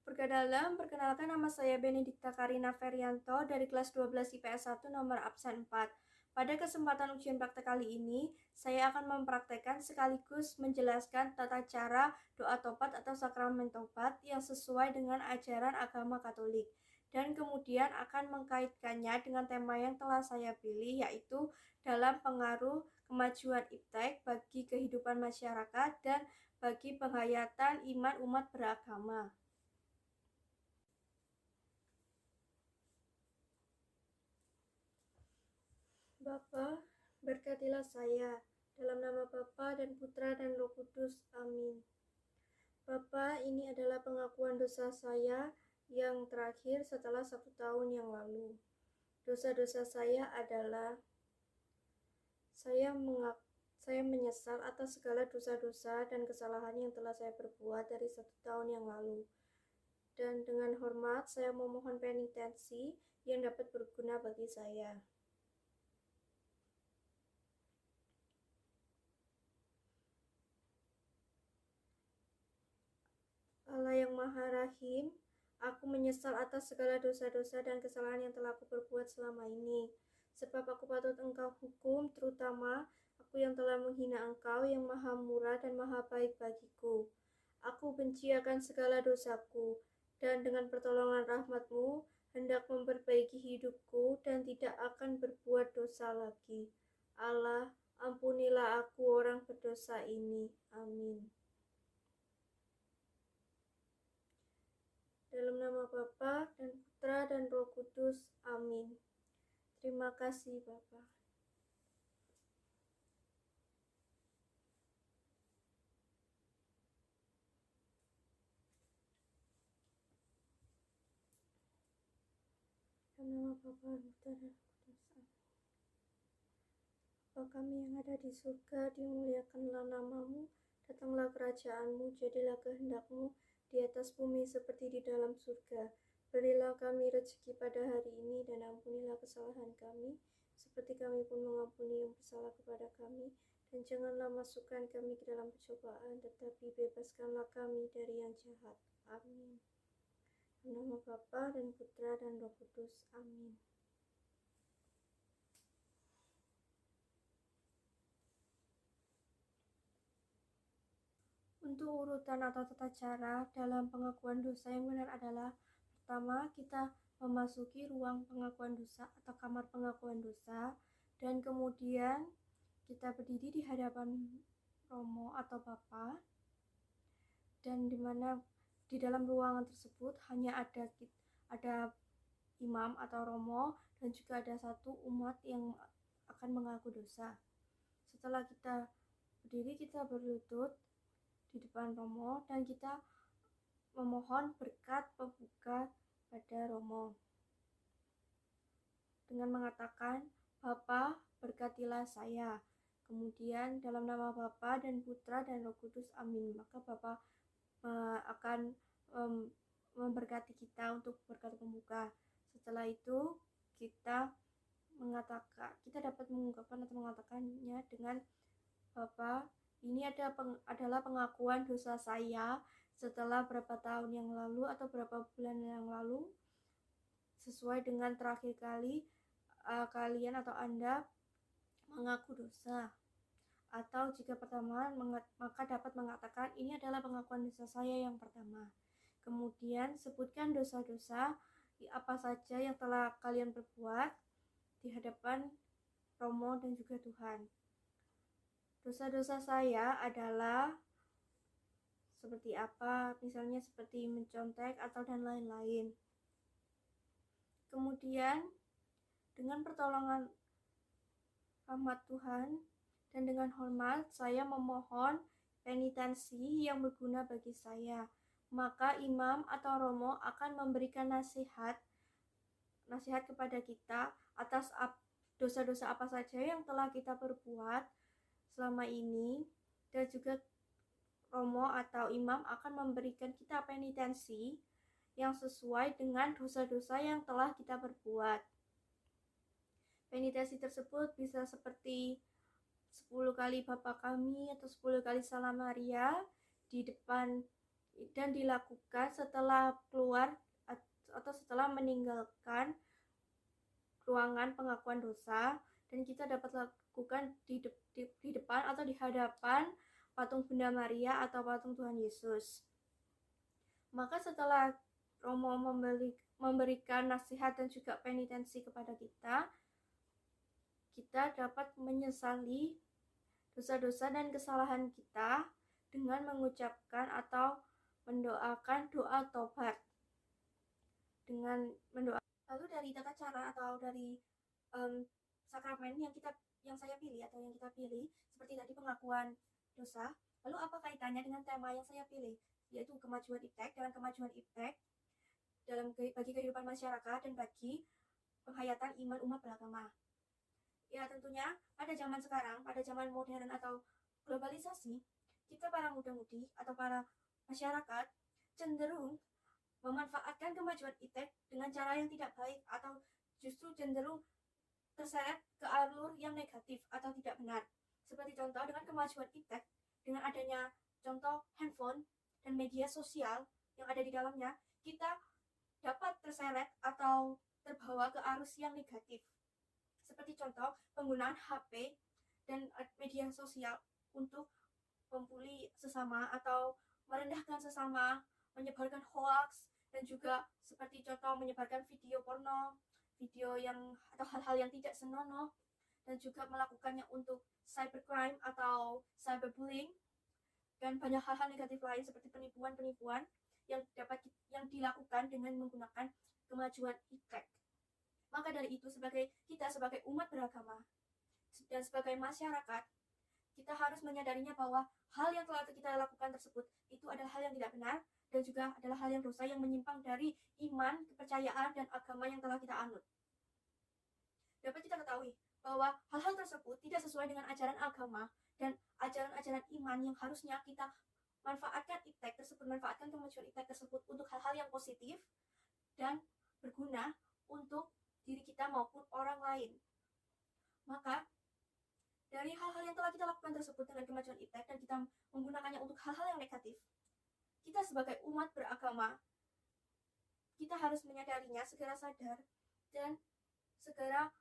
Perkenalkan nama saya Benedikta Karina Ferianto dari kelas 12 IPS 1 nomor absen 4. Pada kesempatan ujian praktek kali ini, saya akan mempraktekkan sekaligus menjelaskan tata cara doa tobat atau sakramen tobat yang sesuai dengan ajaran agama Katolik. Dan kemudian akan mengkaitkannya dengan tema yang telah saya pilih, yaitu dalam pengaruh kemajuan iptek bagi kehidupan masyarakat dan bagi penghayatan iman umat beragama. Bapa, berkatilah saya, dalam nama Bapa dan Putra dan Roh Kudus. Amin. Bapa, ini adalah pengakuan dosa saya yang terakhir setelah 1 tahun yang lalu. Dosa-dosa saya adalah saya menyesal atas segala dosa-dosa dan kesalahan yang telah saya perbuat dari 1 tahun yang lalu. Dan dengan hormat, saya memohon penitensi yang dapat berguna bagi saya. Allah yang Maha Rahim, aku menyesal atas segala dosa-dosa dan kesalahan yang telah aku perbuat selama ini. Sebab aku patut Engkau hukum, terutama aku yang telah menghina Engkau yang Maha Murah dan Maha Baik bagiku. Aku benci akan segala dosaku, dan dengan pertolongan rahmat-Mu, hendak memperbaiki hidupku dan tidak akan berbuat dosa lagi. Allah, ampunilah aku orang berdosa ini. Amin. Dalam nama Bapa dan Putra dan Roh Kudus. Amin. Terima kasih Bapa. Dalam nama Bapa dan Putra dan Roh Kudus. Amin. Bapa kami yang ada di surga, dimuliakanlah nama-Mu, datanglah kerajaan-Mu, jadilah kehendak-Mu di atas bumi seperti di dalam surga. Berilah kami rezeki pada hari ini dan ampunilah kesalahan kami, seperti kami pun mengampuni yang bersalah kepada kami. Dan janganlah masukkan kami ke dalam pencobaan, tetapi bebaskanlah kami dari yang jahat. Amin. Dalam nama Bapa dan Putra dan Roh Kudus. Amin. Untuk urutan atau tata cara dalam pengakuan dosa yang benar adalah: pertama, kita memasuki ruang pengakuan dosa atau kamar pengakuan dosa, dan kemudian kita berdiri di hadapan Romo atau Bapa, dan dimana di dalam ruangan tersebut hanya ada imam atau Romo dan juga ada satu umat yang akan mengaku dosa. Setelah kita berdiri, kita berlutut di depan Romo dan kita memohon berkat pembuka pada Romo dengan mengatakan, Bapa, berkatilah saya. Kemudian dalam nama Bapa dan Putra dan Roh Kudus. Amin. Maka Bapa akan memberkati kita untuk berkat pembuka. Setelah itu kita dapat mengungkapkan atau mengatakannya dengan, Bapa, ini adalah pengakuan dosa saya setelah berapa tahun yang lalu atau berapa bulan yang lalu, sesuai dengan terakhir kali kalian atau Anda mengaku dosa. Atau jika pertama, maka dapat mengatakan, ini adalah pengakuan dosa saya yang pertama. Kemudian sebutkan dosa-dosa apa saja yang telah kalian perbuat di hadapan Romo dan juga Tuhan. Dosa-dosa saya adalah seperti apa, misalnya seperti mencontek atau dan lain-lain. Kemudian dengan pertolongan rahmat Tuhan dan dengan hormat, saya memohon penitensi yang berguna bagi saya. Maka imam atau Romo akan memberikan nasihat kepada kita atas dosa-dosa apa saja yang telah kita perbuat selama ini, dan juga Romo atau imam akan memberikan kita penitensi yang sesuai dengan dosa-dosa yang telah kita perbuat. Penitensi tersebut bisa seperti 10 kali Bapa Kami atau 10 kali Salam Maria di depan dan dilakukan setelah keluar atau setelah meninggalkan ruangan pengakuan dosa, dan kita dapat lakukan di depan atau di hadapan patung Bunda Maria atau patung Tuhan Yesus. Maka setelah Romo memberikan nasihat dan juga penitensi kepada kita, kita dapat menyesali dosa-dosa dan kesalahan kita dengan mengucapkan atau mendoakan doa tobat. Dengan mendoa, lalu dari tata cara atau dari sakramen yang saya pilih atau yang kita pilih, seperti tadi pengakuan dosa. Lalu apa kaitannya dengan tema yang saya pilih, yaitu kemajuan iptek, dalam kemajuan iptek bagi kehidupan masyarakat dan bagi penghayatan iman umat beragama. Ya tentunya pada zaman sekarang, pada zaman modern atau globalisasi, kita para muda-mudi atau para masyarakat cenderung memanfaatkan kemajuan iptek dengan cara yang tidak baik atau justru cenderung terseret ke alur yang negatif atau tidak benar. Seperti contoh dengan kemajuan iptek, dengan adanya contoh handphone dan media sosial yang ada di dalamnya, kita dapat terseret atau terbawa ke arus yang negatif. Seperti contoh penggunaan HP dan media sosial untuk membuli sesama atau merendahkan sesama, menyebarkan hoax, dan juga seperti contoh menyebarkan video porno, video yang atau hal-hal yang tidak senonoh, dan juga melakukannya untuk cybercrime atau cyberbullying, dan banyak hal-hal negatif lain seperti penipuan-penipuan yang dilakukan dengan menggunakan kemajuan iptek. Maka dari itu kita sebagai umat beragama dan sebagai masyarakat, kita harus menyadarinya bahwa hal yang telah kita lakukan tersebut itu adalah hal yang tidak benar dan juga adalah hal yang dosa yang menyimpang dari iman, kepercayaan, dan agama yang telah kita anut. Dapat kita ketahui bahwa hal-hal tersebut tidak sesuai dengan ajaran agama dan ajaran-ajaran iman yang harusnya kita manfaatkan iptek tersebut, manfaatkan kemajuan iptek tersebut untuk hal-hal yang positif dan berguna untuk diri kita maupun orang lain. Maka dari hal-hal yang telah kita lakukan tersebut dengan kemajuan iptek dan kita menggunakannya untuk hal-hal yang negatif, kita sebagai umat beragama, kita harus menyadarinya, segera sadar dan segera